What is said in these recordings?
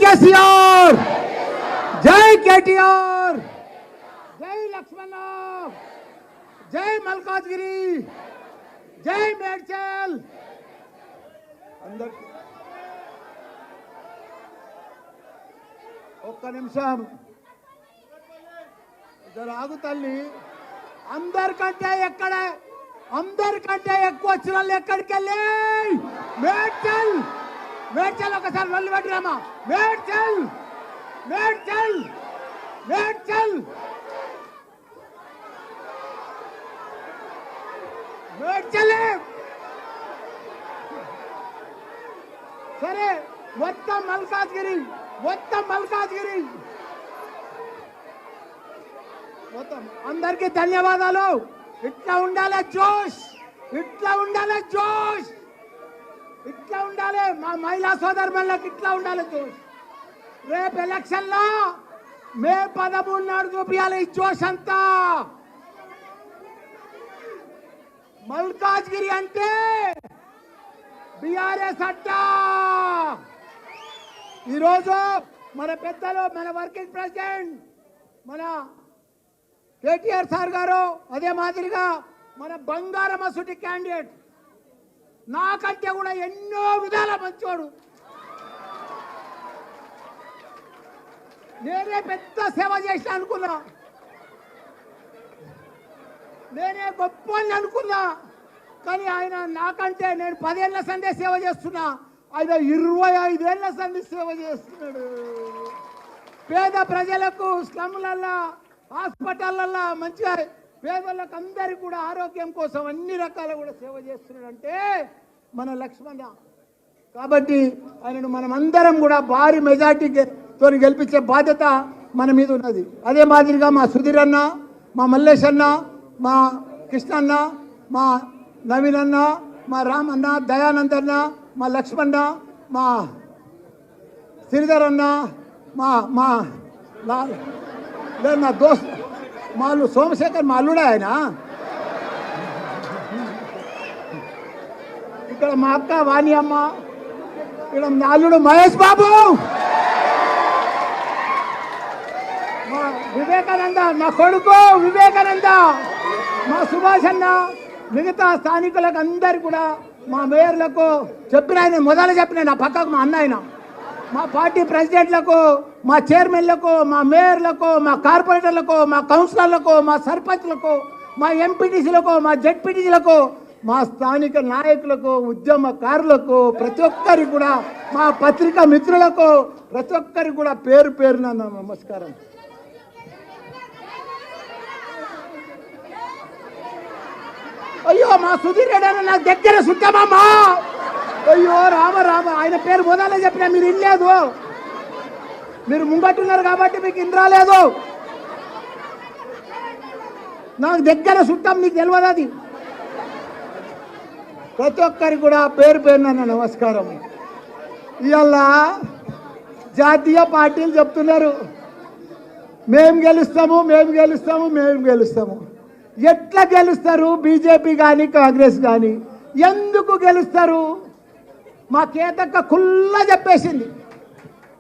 కేసీఆర్, జై కేటీఆర్, జై లక్ష్మణ, జై మల్కాజ్గిరి, జై మేడ్చల్. అందరికి ఒక్క నిమిషం జర ఆగు తల్లి. అందరికంటే ఎక్కువ వచ్చిన వాళ్ళు ఎక్కడికి వెళ్ళి మేడ్చల్. మేడ్చల్ ఒకసారి వల్లు పెట్టిరామా. మేడ్చల్ మేడ్చల్ మేడ్చల్ మేడ్చల్. సరే మొత్తం మల్కాజ్గిరి మొత్తం అందరికీ ధన్యవాదాలు. ఇట్లా ఉండాలి జోష్, ఇట్లా ఉండాలి మా మహిళా సోదరులకు, ఇట్లా ఉండాలి జోష్. రేపు ఎలక్షన్ లో మే 13 నాడు చూపించాలి ఈ జోష్ అంతా. మల్కాజ్గిరి అంటే బీఆర్ఎస్ అడ్డ. ఈరోజు మన పెద్దలు, మన వర్కింగ్ ప్రెసిడెంట్ మన కేటీఆర్ సార్ గారు, అదే మాదిరిగా మన బంగారం అసుటి క్యాండిడేట్, నాకంటే కూడా ఎన్నో విధాల మంచోడు. నేనే పెద్ద సేవ చేసిన అనుకున్నా, నేనే గొప్ప అనుకున్నా. కానీ ఆయన నాకంటే, నేను 10 ఏళ్ల సందే సేవ చేస్తున్నా, ఆయన 25 ఏళ్ల సంది సేవ చేస్తున్నాడు. పేద ప్రజలకు స్లమ్లల్లో, హాస్పిటళ్ళల్లో మంచిగా పేదలకు అందరికీ కూడా ఆరోగ్యం కోసం అన్ని రకాల కూడా సేవ చేస్తున్నాడంటే మన లక్ష్మణ. కాబట్టి ఆయనను మనం అందరం కూడా భారీ మెజార్టీతో గెలిపించే బాధ్యత మన మీద ఉన్నది. అదే మాదిరిగా మా సుధీర్ అన్న, మా మల్లేష్ అన్న, మా కృష్ణ అన్న, మా నవీన్ అన్న, మా రామ్ అన్న, దయానంద్ అన్న, మా లక్ష్మణ, మా శ్రీధర్ అన్న, మా మా లేదు నా దోస్త్ మా సోమశేఖర్, మా అల్లుడే ఆయన. ఇక్కడ మా అక్క వాణి అమ్మ, ఇక్కడ నా అల్లుడు మహేష్ బాబు, మా వివేకానంద, నా కొడుకు వివేకానంద, మా సుభాష్ అన్న, మిగతా స్థానికులకు అందరు కూడా, మా మేయర్లకు చెప్పిన, ఆయన మొదలు చెప్పిన నా పక్కకు మా అన్న ఆయన, మా పార్టీ ప్రెసిడెంట్లకు, మా చైర్మన్లకు, మా మేయర్లకు, మా కార్పొరేటర్లకు, మా కౌన్సిలర్లకు, మా సర్పంచ్లకు, మా ఎంపీటీసీలకు, మా జెడ్పీటీసీలకు, మా స్థానిక నాయకులకు, ఉద్యమకారులకు, ప్రతి ఒక్కరికి కూడా, మా పత్రికా మిత్రులకు, ప్రతి ఒక్కరికి కూడా పేరు పేరున నమస్కారం. అయ్యో మా సుధీర్ రెడ్డి అన్న నాకు దగ్గర సుట్టమమ్మా. అయ్యో రామ ఆయన పేరు మొదలే చెప్పినా మీరు ఇనలేదు, మీరు ముంగట్టున్నారు కాబట్టి మీకు ఇన్ రాలేదు. నాకు దగ్గర చుట్టం, నీకు తెలియదు అది. ప్రతి ఒక్కరికి కూడా పేరు పేరున నమస్కారం. ఇవాళ జాతీయ పార్టీలు చెప్తున్నారు మేము గెలుస్తాము. ఎట్లా గెలుస్తారు? బీజేపీ కానీ కాంగ్రెస్ కానీ ఎందుకు గెలుస్తారు? మా కేతక్క కుల్లా చెప్పేసింది,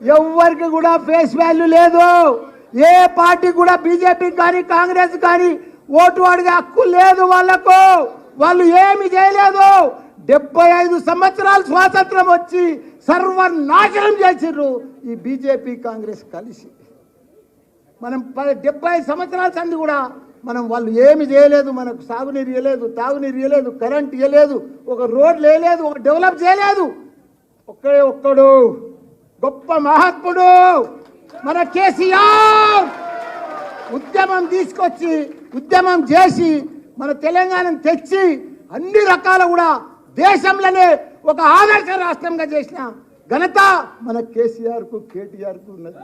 ఎవరికి కూడా ఫేస్ వాల్యూ లేదు. ఏ పార్టీ కూడా బీజేపీ కానీ కాంగ్రెస్ కానీ ఓటు అడిగే హక్కు లేదు వాళ్ళకు. వాళ్ళు ఏమి చేయలేదు. 75 సంవత్సరాలు స్వాతంత్రం వచ్చి సర్వనాశనం చేసిర్రు ఈ బీజేపీ కాంగ్రెస్ కలిసి. మనం 75 సంవత్సరాల సంది కూడా వాళ్ళు ఏమి చేయలేదు. మనకు సాగునీరు ఇవ్వలేదు, తాగునీరు ఇవ్వలేదు, కరెంట్ ఇవ్వలేదు, ఒక రోడ్లు వేయలేదు, ఒక డెవలప్ చేయలేదు. ఒక్కడు గొప్ప మహాత్ముడు మన కేసీఆర్ ఉద్యమం తీసుకొచ్చి, ఉద్యమం చేసి మన తెలంగాణను తెచ్చి అన్ని రకాల కూడా దేశంలోనే ఒక ఆదర్శ రాష్ట్రంగా చేసిన ఘనత మన కేసీఆర్కు, కేటీఆర్కు ఉన్నది.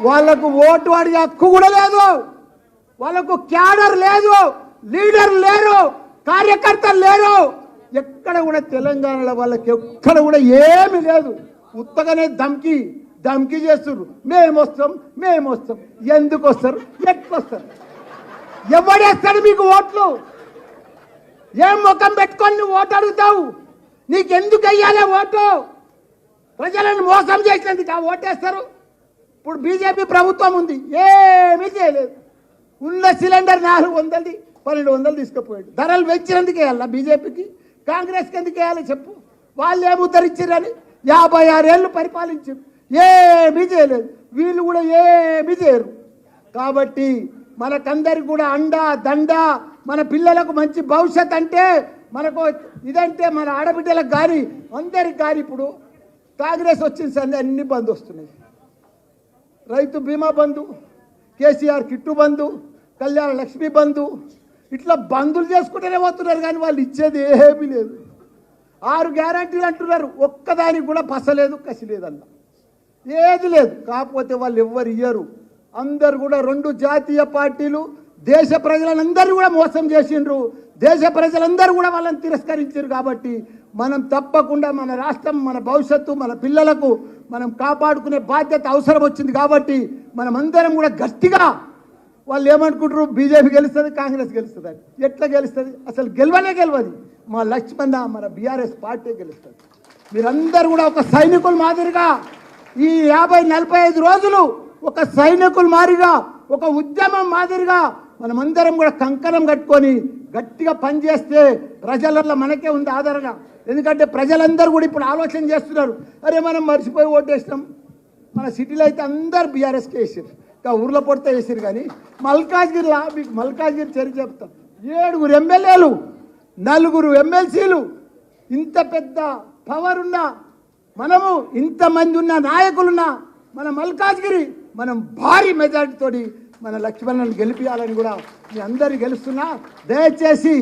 వాళ్లకు ఓటు అడిగే హక్కు కూడా లేదు, వాళ్ళకు క్యాడర్ లేదు, లీడర్ లేరు, కార్యకర్తలు లేరు. ఎక్కడ కూడా తెలంగాణలో వాళ్ళకి ఎక్కడ కూడా ఏమి లేదు. ఉత్తగానే ధమ్కి చేస్తున్నారు. మేము వస్తాం. ఎందుకు వస్తారు? ఎట్లొస్తారు? ఎవడేస్తాడు మీకు ఓట్లు? ఏం ముఖం పెట్టుకొని నువ్వు ఓటు అడుగుతావు? నీకెందుకు వెయ్యాలి ఓటు? ప్రజలను మోసం చేసినందుకు ఓటేస్తారు. ఇప్పుడు బీజేపీ ప్రభుత్వం ఉంది, ఏమీ చేయలేదు. ఉన్న సిలిండర్ 400 1200 తీసుకుపోయాడు. ధరలు పెంచినందుకు వేయాలా బీజేపీకి? కాంగ్రెస్కి ఎందుకు వేయాలి చెప్పు? వాళ్ళు ఏమి ఉద్ధరించారని 56 ఏళ్ళు పరిపాలించారు, ఏమీ చేయలేదు. వీళ్ళు కూడా ఏమీ చేయరు. కాబట్టి మనకందరికి కూడా అండా దండ, మన పిల్లలకు మంచి భవిష్యత్ అంటే మనకు ఇదంటే మన ఆడబిడ్డలకు కానీ అందరికి కానీ ఇప్పుడు కాంగ్రెస్ వచ్చిన సంది అన్ని బంద్ వస్తున్నాయి. రైతు బీమా బంధు, కేసీఆర్ కిట్టు బంధు, కళ్యాణ లక్ష్మి బంధు, ఇట్లా బంధులు చేసుకుంటూనే పోతున్నారు. కానీ వాళ్ళు ఇచ్చేది ఏమీ లేదు. 6 గ్యారంటీలు అంటున్నారు, ఒక్కదానికి కూడా పసలేదు కసి లేదన్న, ఏది లేదు. కాకపోతే వాళ్ళు ఎవ్వరు ఇయ్యరు. అందరు కూడా 2 జాతీయ పార్టీలు దేశ ప్రజలందరూ కూడా మోసం చేసిండ్రు. దేశ ప్రజలందరూ కూడా వాళ్ళని తిరస్కరించారు. కాబట్టి మనం తప్పకుండా మన రాష్ట్రం, మన భవిష్యత్తు, మన పిల్లలకు మనం కాపాడుకునే బాధ్యత అవసరం వచ్చింది. కాబట్టి మనం అందరం కూడా గట్టిగా, వాళ్ళు ఏమనుకుంటారు బీజేపీ గెలుస్తుంది కాంగ్రెస్ గెలుస్తుంది అని. ఎట్లా గెలుస్తుంది? అసలు గెలవదు. మా లక్ష్మణ మన బీఆర్ఎస్ పార్టీ గెలుస్తుంది. మీరందరూ కూడా ఒక సైనికుల మాదిరిగా ఈ 50-45 రోజులు ఒక సైనికుల మాదిరిగా, ఒక ఉద్యమం మాదిరిగా మనమందరం కూడా కంకణం కట్టుకొని గట్టిగా పనిచేస్తే ప్రజలలో మనకే ఉంది ఆదరణ. ఎందుకంటే ప్రజలందరూ కూడా ఇప్పుడు ఆలోచన చేస్తున్నారు, అరే మనం మర్చిపోయి ఓటేసినాం. మన సిటీలో అయితే అందరు బీఆర్ఎస్కి వేసారు, ఇంకా ఊర్లో పొడితే వేసారు. కానీ మల్కాజ్గిరిలో మీకు మల్కాజ్గిరి చరిత్ర చెప్తాం. 7 ఎమ్మెల్యేలు, 4 ఎమ్మెల్సీలు, ఇంత పెద్ద పవర్ ఉన్న మనము, ఇంతమంది ఉన్న నాయకులున్నా మన మల్కాజ్గిరి మనం భారీ మెజార్టీతోటి మన లక్ష్మణ్ని గెలిపించాలని కూడా మీ అందరు గెలుస్తున్నా. దయచేసి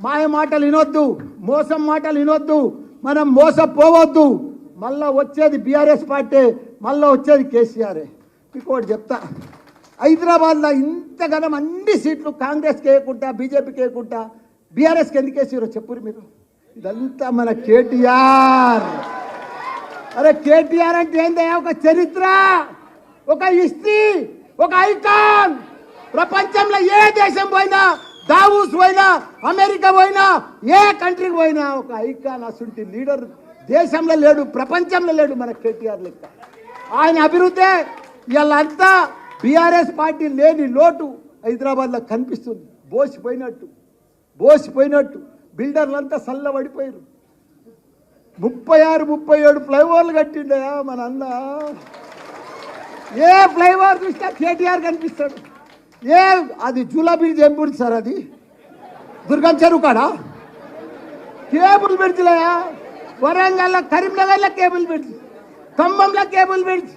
మాయ మాటలు వినొద్దు, మోసం మాటలు వినొద్దు, మనం మోసపోవద్దు. మళ్ళా వచ్చేది బీఆర్ఎస్ పార్టీ, మళ్ళీ వచ్చేది కేసీఆరే. మీకు ఒకటి చెప్తా, హైదరాబాద్లో ఇంతగానం అన్ని సీట్లు కాంగ్రెస్కి వేయకుండా బీజేపీకి వేయకుండా బీఆర్ఎస్కి ఎందుకు వేసారో చెప్పురు మీరు. ఇదంతా మన కేటీఆర్. అరే కేటీఆర్ అంటే ఏందయ్యా? ఒక చరిత్ర, ఒక హిస్టరీ, ఒక ఐకాన్. ప్రపంచంలో ఏ దేశం పోయినా, దావూస్ పోయినా, అమెరికా పోయినా, ఏ కంట్రీకి పోయినా ఒక ఐకాన్. అసలు లీడర్ దేశంలో లేడు, ప్రపంచంలో లేడు మన కేటీఆర్ లెక్క. ఆయన అభివృద్ధి వీళ్ళంతా బీఆర్ఎస్ పార్టీ లేని లోటు హైదరాబాద్లో కనిపిస్తుంది. బోసిపోయినట్టు బిల్డర్లంతా చల్లబడిపోయారు. 36-37 ఫ్లైఓవర్లు కట్టిండయా మన అన్న. ఏ ఫ్లైఓవర్ చూసినా కేటీఆర్ కనిపిస్తాడు. అది జూలా బ్రిడ్జ్ ఏం బ్రిడ్జ్ సార్? అది దుర్గం చెరువు కాడా కేబుల్ బ్రిడ్జ్లయా. వరంగల్లో, కరీంనగర్లో కేబుల్ బ్రిడ్జ్, ఖమ్మంలో కేబుల్ బ్రిడ్జ్,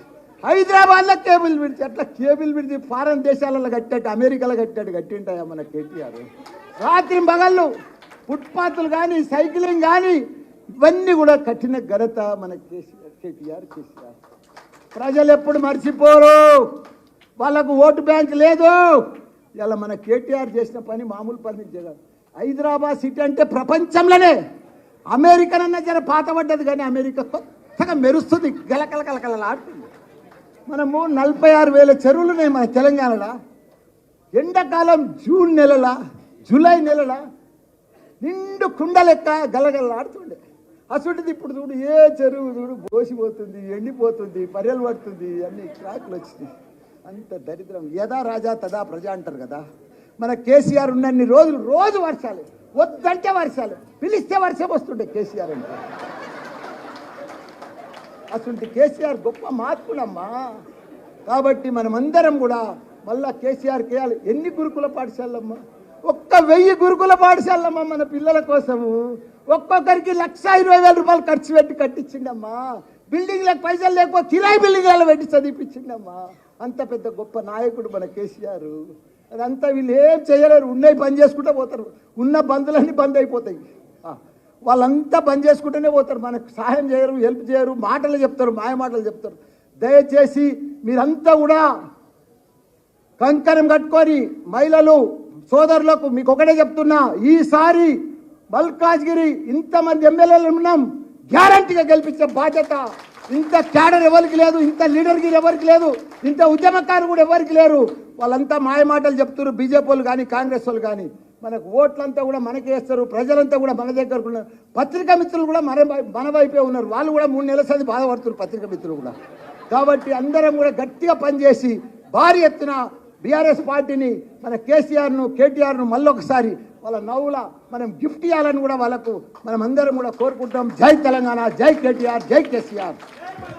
హైదరాబాద్లో కేబుల్ బ్రిడ్జ్. అట్లా కేబుల్ బ్రిడ్జ్ ఫారెన్ దేశాలలో కట్టాడు, అమెరికాలో కట్టింటాయా మన కేటీఆర్. రాత్రి పగళ్ళు ఫుట్పాత్లు కానీ, సైక్లింగ్ కానీ ఇవన్నీ కూడా కట్టిన ఘనత మన కేటీఆర్. ప్రజలు ఎప్పుడు మర్చిపోరు, వాళ్ళకు ఓటు బ్యాంక్ లేదు. ఇలా మన కేటీఆర్ చేసిన పని మామూలు పని జగన్. హైదరాబాద్ సిటీ అంటే ప్రపంచంలోనే, అమెరికన్ అన్న జర పాతపడ్డది కానీ అమెరికా కొత్తగా మెరుస్తుంది, గలకలకలకలలాడుతుంది. మనము 46,000 చెరువులు ఉన్నాయి మన తెలంగాణలో. ఎండాకాలం జూన్ నెలల, జూలై నెలల నిండు కుండ లెక్క గలగలలాడుతుండే. అసలుది ఇప్పుడు చూడు, ఏ చెరువు చూడు బోసిపోతుంది, ఎండిపోతుంది, పర్యలు పడుతుంది, అన్ని క్రాకులు వచ్చినాయి. అంత దరిద్రం. యథా రాజా తదా ప్రజ అంటారు కదా. మన కేసీఆర్ ఉన్నన్ని రోజులు రోజు వర్షాలు, వద్దంటే వర్షాలు, పిలిస్తే వర్షం వస్తుండే కేసీఆర్ అంటే. అసలు కేసీఆర్ గొప్ప మార్పులమ్మా. కాబట్టి మనమందరం కూడా మళ్ళా కేసీఆర్కి వేయాలి. ఎన్ని గురుకుల పాఠశాలమ్మా? 1,000 గురుకుల పాఠశాలమ్మా మన పిల్లల కోసము. ఒక్కొక్కరికి 1,20,000 రూపాయలు ఖర్చు పెట్టి కట్టించిండమ్మా. బిల్డింగ్లకు పైసలు లేకపోతే కిరాయి బిల్డింగ్లలో పెట్టి చదివిపించిండమ్మా. అంత పెద్ద గొప్ప నాయకుడు మన కేసీఆర్. అదంతా వీళ్ళు ఏం చేయలేరు, ఉన్నాయి బంద్ చేసుకుంటూ పోతారు. ఉన్న బంధులన్నీ బంద్ అయిపోతాయి. వాళ్ళంతా బంద్ చేసుకుంటూనే పోతారు, మనకు సహాయం చేయరు, హెల్ప్ చేయరు, మాటలు చెప్తారు, మాయ మాటలు చెప్తారు. దయచేసి మీరంతా కూడా కంకణం కట్టుకొని, మహిళలు సోదరులకు మీకు ఒకటే చెప్తున్నా, ఈసారి మల్కాజ్గిరి ఇంతమంది ఎమ్మెల్యేలు ఉన్నాం, గ్యారంటీగా గెలిపించే బాధ్యత ఇంత క్యాడర్ ఎవరికి లేదు, ఇంత లీడర్గిరి ఎవరికి లేదు, ఇంత ఉద్యమకారు కూడా ఎవరికి లేరు. వాళ్ళంతా మాయ మాటలు చెప్తున్నారు, బీజేపీ వాళ్ళు కానీ కాంగ్రెస్ వాళ్ళు కానీ. మనకు ఓట్లంతా కూడా మనకి వేస్తారు, ప్రజలంతా కూడా మన దగ్గర ఉన్నారు. పత్రికా మిత్రులు కూడా మన వైపే ఉన్నారు. వాళ్ళు కూడా 3 నెలల సంది బాధపడుతున్నారు పత్రికా మిత్రులు కూడా. కాబట్టి అందరం కూడా గట్టిగా పనిచేసి భారీ ఎత్తున బీఆర్ఎస్ పార్టీని, మన కేసీఆర్ను కేటీఆర్ను మళ్ళొకసారి వాళ్ళ నవ్వుల మనం గిఫ్ట్ ఇవ్వాలని కూడా వాళ్ళకు మనం అందరం కూడా కోరుకుంటాం. జై తెలంగాణ, జై కేటీఆర్, జై కేసీఆర్.